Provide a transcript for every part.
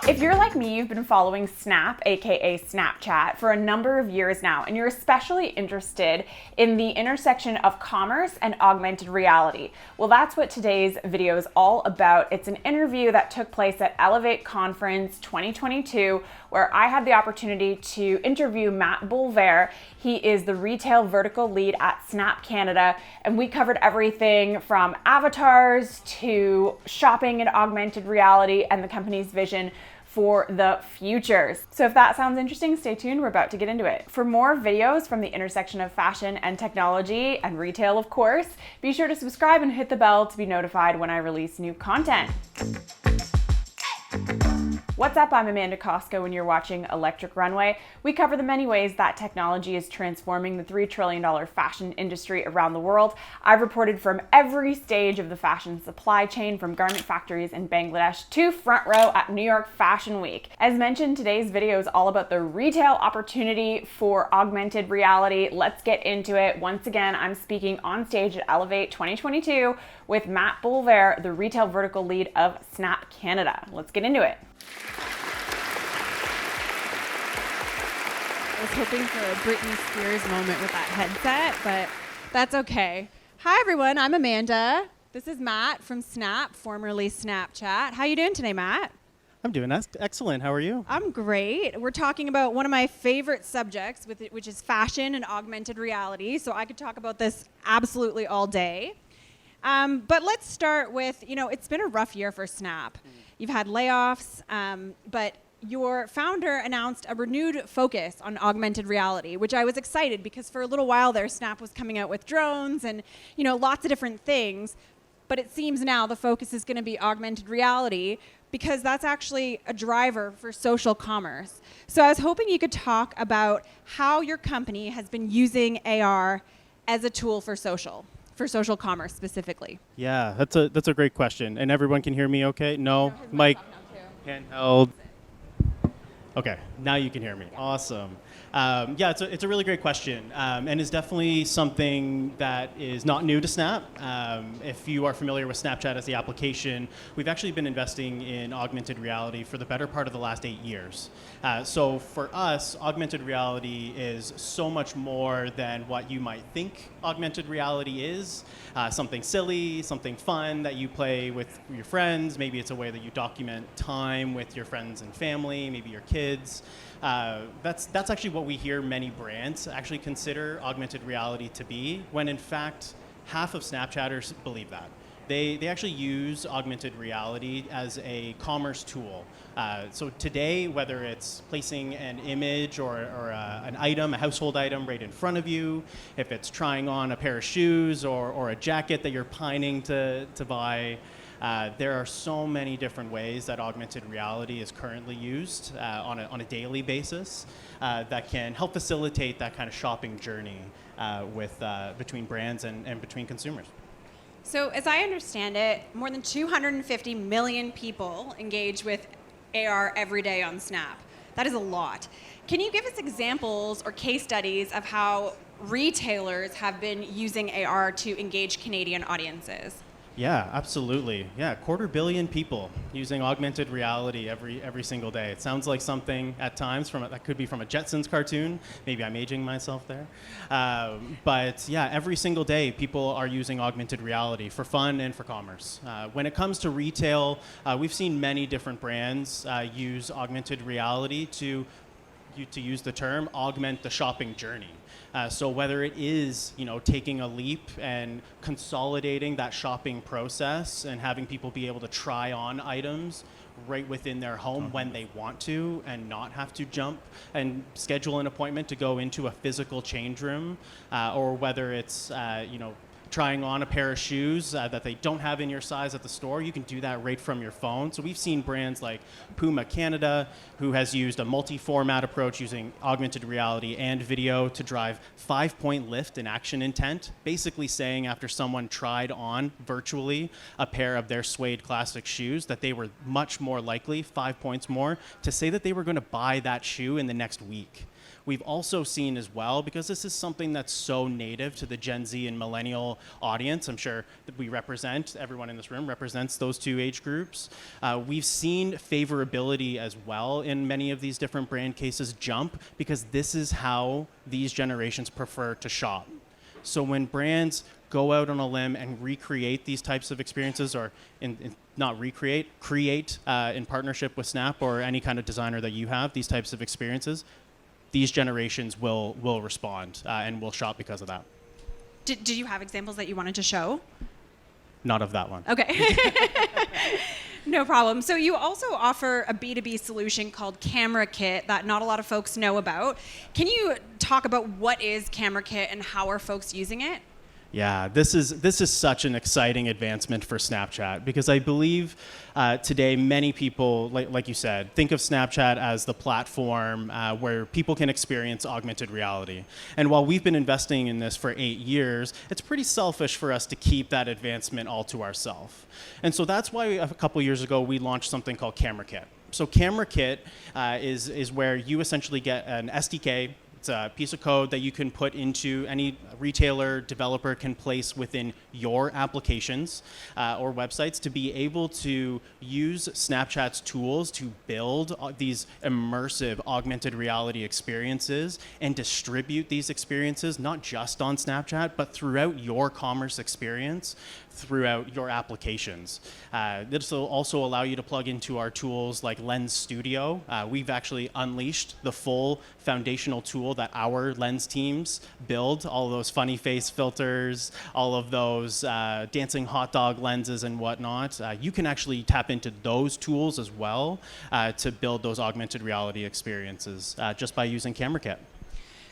If you're like me, you've been following Snap, aka Snapchat, for a number of years now, and you're especially interested in the intersection of commerce and augmented reality. Well, that's what today's video is all about. It's an interview that took place at Elevate Conference 2022, where I had the opportunity to interview Matt Boulvert. He is the retail vertical lead at Snap Canada, and we covered everything from avatars to shopping in augmented reality and the company's vision for the futures. So if that sounds interesting, stay tuned. We're about to get into it. For more videos from the intersection of fashion and technology and retail, of course, be sure to subscribe and hit the bell to be notified when I release new content. What's up? I'm Amanda Costco and you're watching Electric Runway. We cover the many ways that technology is transforming the $3 trillion fashion industry around the world. I've reported from every stage of the fashion supply chain, from garment factories in Bangladesh to front row at New York Fashion Week. As mentioned, today's video is all about the retail opportunity for augmented reality. Let's get into it. Once again, I'm speaking on stage at Elevate 2022 with Matt Boulvert, the retail vertical lead of Snap Canada. Let's get into it. I was hoping for a Britney Spears moment with that headset, but that's okay. Hi everyone, I'm Amanda. This is Matt from Snap, formerly Snapchat. How you doing today, Matt? I'm doing excellent. How are you? I'm great. We're talking about one of my favorite subjects, which is fashion and augmented reality. So I could talk about this absolutely all day. But let's start with, it's been a rough year for Snap. You've had layoffs, but your founder announced a renewed focus on augmented reality, which I was excited because for a little while there, Snap was coming out with drones and, lots of different things. But it seems now the focus is going to be augmented reality because that's actually a driver for social commerce. So I was hoping you could talk about how your company has been using AR as a tool for social commerce specifically. Yeah, that's a great question. And everyone can hear me okay? No? Mic, handheld. Okay, now you can hear me. Awesome. It's a really great question, and is definitely something that is not new to Snap. If you are familiar with Snapchat as the application, we've actually been investing in augmented reality for the better part of the last 8 years. So for us, augmented reality is so much more than what you might think augmented reality is. Something silly, something fun that you play with your friends. Maybe it's a way that you document time with your friends and family, maybe your kids. That's actually what we hear many brands actually consider augmented reality to be, when in fact half of Snapchatters believe that. They actually use augmented reality as a commerce tool. So today, whether it's placing an image or an item, a household item right in front of you, if it's trying on a pair of shoes or a jacket that you're pining to buy, there are so many different ways that augmented reality is currently used on a daily basis that can help facilitate that kind of shopping journey between brands and between consumers. So as I understand it, more than 250 million people engage with AR every day on Snap. That is a lot. Can you give us examples or case studies of how retailers have been using AR to engage Canadian audiences? Yeah, absolutely. Yeah, 250 million people using augmented reality every single day. It sounds like something at times that could be from a Jetsons cartoon. Maybe I'm aging myself there. But yeah, every single day people are using augmented reality for fun and for commerce. When it comes to retail, we've seen many different brands use augmented reality to use the term, augment the shopping journey. So whether it is, taking a leap and consolidating that shopping process and having people be able to try on items right within their home when they want to and not have to jump and schedule an appointment to go into a physical change room, or whether it's, trying on a pair of shoes that they don't have in your size at the store, you can do that right from your phone. So we've seen brands like Puma Canada, who has used a multi-format approach using augmented reality and video to drive 5-point lift in action intent, basically saying after someone tried on virtually a pair of their suede classic shoes that they were much more likely, 5 points more, to say that they were going to buy that shoe in the next week. we've also seen as well, because this is something that's so native to the Gen Z and millennial audience, I'm sure that we represent, everyone in this room represents those two age groups. We've seen favorability as well in many of these different brand cases jump, because this is how these generations prefer to shop. So when brands go out on a limb and recreate these types of experiences, or not recreate, create in partnership with Snap or any kind of designer that you have, these types of experiences, these generations will respond and will shop because of that. Did you have examples that you wanted to show? Not of that one. Okay. No problem. So you also offer a B2B solution called Camera Kit that not a lot of folks know about. Can you talk about what is Camera Kit and how are folks using it? Yeah, this is such an exciting advancement for Snapchat, because I believe today many people, like you said, think of Snapchat as the platform where people can experience augmented reality. And while we've been investing in this for 8 years, it's pretty selfish for us to keep that advancement all to ourselves. And so that's why a couple years ago we launched something called Camera Kit. So Camera Kit is where you essentially get an SDK. It's a piece of code that you can put into any retailer, developer can place within your applications or websites to be able to use Snapchat's tools to build these immersive augmented reality experiences and distribute these experiences not just on Snapchat, but throughout your commerce experience, throughout your applications. This will also allow you to plug into our tools like Lens Studio. We've actually unleashed the full foundational tool that our Lens teams build, all of those funny face filters, all of those dancing hot dog lenses and whatnot. You can actually tap into those tools as well to build those augmented reality experiences just by using Camera Kit.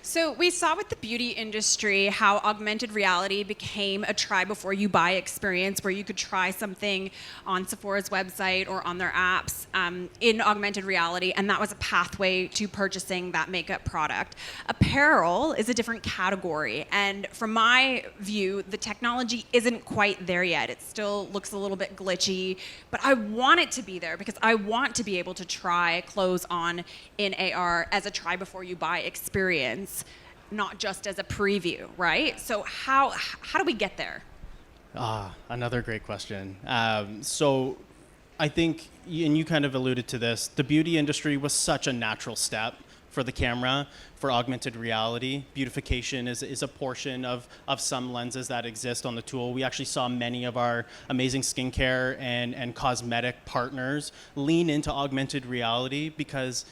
So we saw with the beauty industry how augmented reality became a try before you buy experience, where you could try something on Sephora's website or on their apps in augmented reality, and that was a pathway to purchasing that makeup product. Apparel is a different category, and from my view, the technology isn't quite there yet. It still looks a little bit glitchy, but I want it to be there because I want to be able to try clothes on in AR as a try before you buy experience, not just as a preview, right? So how do we get there? Another great question. So I think, and you kind of alluded to this, the beauty industry was such a natural step for the camera, for augmented reality. Beautification is a portion of some lenses that exist on the tool. We actually saw many of our amazing skincare and cosmetic partners lean into augmented reality because,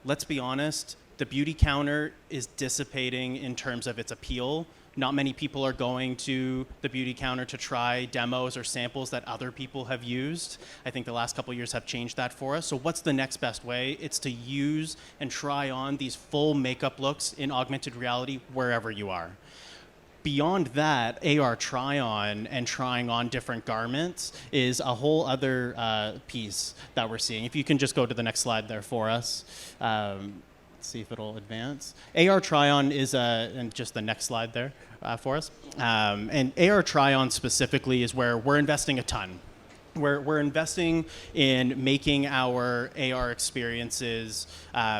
let's be honest, the beauty counter is dissipating in terms of its appeal. Not many people are going to the beauty counter to try demos or samples that other people have used. I think the last couple of years have changed that for us. So what's the next best way? It's to use and try on these full makeup looks in augmented reality wherever you are. Beyond that, AR try-on and trying on different garments is a whole other piece that we're seeing. If you can just go to the next slide there for us. Let's see if it'll advance. AR try-on is, and just the next slide there for us. And AR try-on specifically is where we're investing a ton. We're investing in making our AR experiences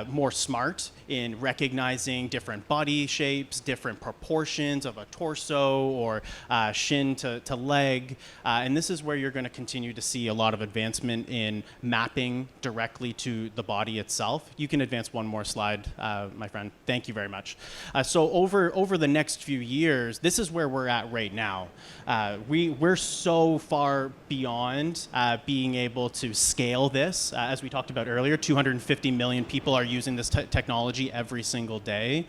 more smart, in recognizing different body shapes, different proportions of a torso or shin to leg. And this is where you're going to continue to see a lot of advancement in mapping directly to the body itself. You can advance one more slide, my friend. Thank you very much. So over the next few years, this is where we're at right now. We're so far beyond being able to scale this. As we talked about earlier, 250 million people are using this technology every single day.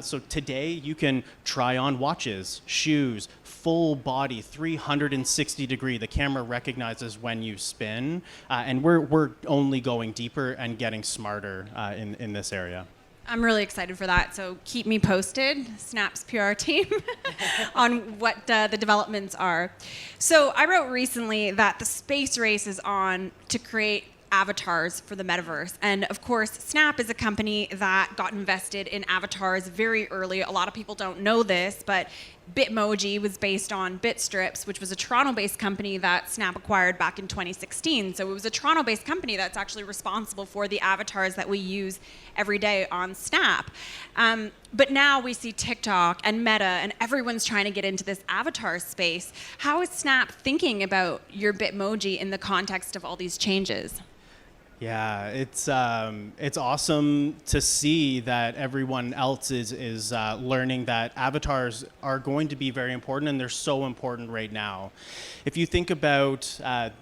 So today you can try on watches, shoes, full body, 360 degree. The camera recognizes when you spin, and we're only going deeper and getting smarter in this area. I'm really excited for that, so keep me posted, Snap's PR team, on what the developments are. So I wrote recently that the space race is on to create avatars for the metaverse. And of course, Snap is a company that got invested in avatars very early. A lot of people don't know this, but Bitmoji was based on Bitstrips, which was a Toronto-based company that Snap acquired back in 2016. So it was a Toronto-based company that's actually responsible for the avatars that we use every day on Snap. But now we see TikTok and Meta, and everyone's trying to get into this avatar space. How is Snap thinking about your Bitmoji in the context of all these changes? Yeah, it's awesome to see that everyone else is learning that avatars are going to be very important, and they're so important right now. If you think about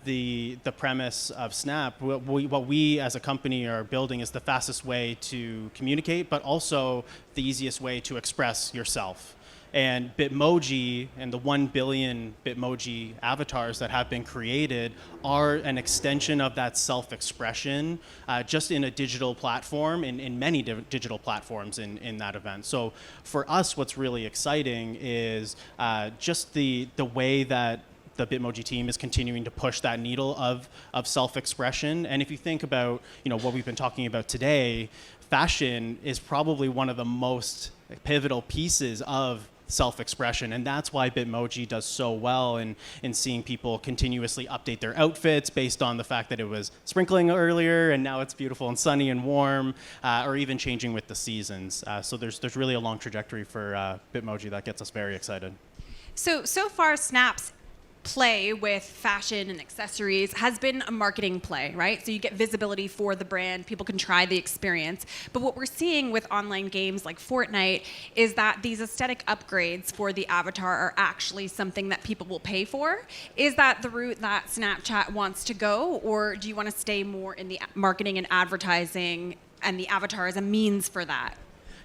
the premise of Snap, what we as a company are building is the fastest way to communicate, but also the easiest way to express yourself. And Bitmoji and the 1 billion Bitmoji avatars that have been created are an extension of that self-expression just in a digital platform, in many digital platforms in that event. So for us, what's really exciting is just the way that the Bitmoji team is continuing to push that needle of self-expression. And if you think about what we've been talking about today, fashion is probably one of the most pivotal pieces of self-expression, and that's why Bitmoji does so well in seeing people continuously update their outfits based on the fact that it was sprinkling earlier and now it's beautiful and sunny and warm, or even changing with the seasons. So there's really a long trajectory for Bitmoji that gets us very excited. So far, Snap's play with fashion and accessories has been a marketing play, right? So you get visibility for the brand, people can try the experience. But what we're seeing with online games like Fortnite is that these aesthetic upgrades for the avatar are actually something that people will pay for. Is that the route that Snapchat wants to go, or do you want to stay more in the marketing and advertising and the avatar as a means for that?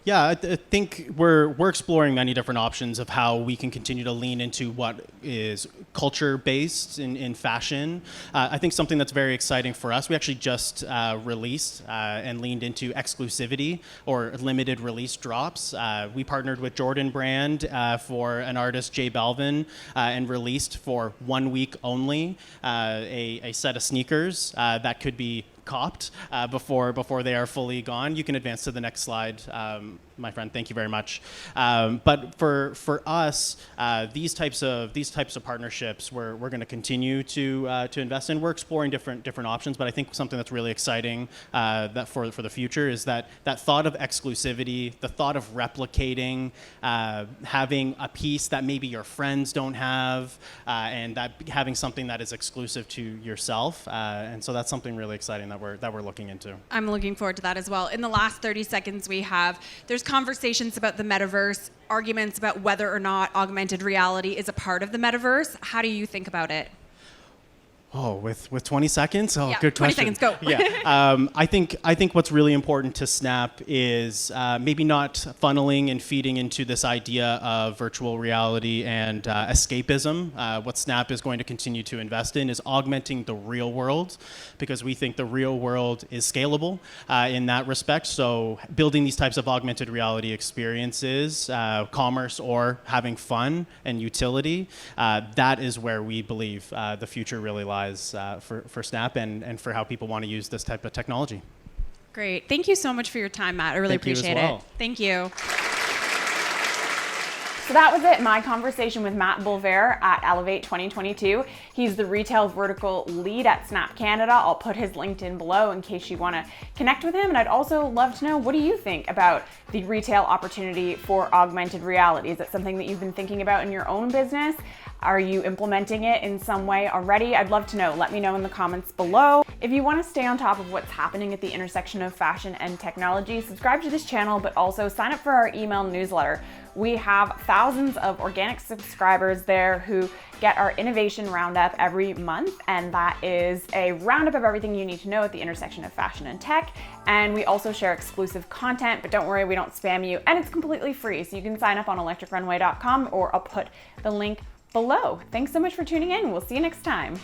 Yeah, I think we're exploring many different options of how we can continue to lean into what is culture-based in fashion. I think something that's very exciting for us, we actually just released and leaned into exclusivity or limited release drops. We partnered with Jordan Brand for an artist, J Balvin, and released for 1 week only a set of sneakers that could be copped before they are fully gone. You can advance to the next slide, my friend. Thank you very much. But for us, these types of partnerships, we're going to continue to invest in. We're exploring different options, but I think something that's really exciting that for the future is that thought of exclusivity, the thought of replicating, having a piece that maybe your friends don't have, and that having something that is exclusive to yourself. And so that's something really exciting that we're looking into. I'm looking forward to that as well. In the last 30 seconds we have, there's conversations about the metaverse, arguments about whether or not augmented reality is a part of the metaverse. How do you think about it? Oh, with 20 seconds? Oh, yeah, good 20 question. seconds, go. Yeah, I think what's really important to Snap is maybe not funneling and feeding into this idea of virtual reality and escapism. What Snap is going to continue to invest in is augmenting the real world, because we think the real world is scalable in that respect. So building these types of augmented reality experiences, commerce or having fun and utility, that is where we believe the future really lies. For Snap and for how people want to use this type of technology. Great. Thank you so much for your time, Matt. I really appreciate it. Thank you. So that was it, my conversation with Matt Boulvert at Elevate 2022. He's the retail vertical lead at Snap Canada. I'll put his LinkedIn below in case you want to connect with him. And I'd also love to know, what do you think about the retail opportunity for augmented reality? Is it something that you've been thinking about in your own business? Are you implementing it in some way already? I'd love to know. Let me know in the comments below. If you want to stay on top of what's happening at the intersection of fashion and technology, subscribe to this channel, but also sign up for our email newsletter. We have thousands of organic subscribers there who get our innovation roundup every month, and that is a roundup of everything you need to know at the intersection of fashion and tech. And we also share exclusive content, but don't worry, we don't spam you, and it's completely free. So you can sign up on electricrunway.com, or I'll put the link below. Thanks so much for tuning in. We'll see you next time.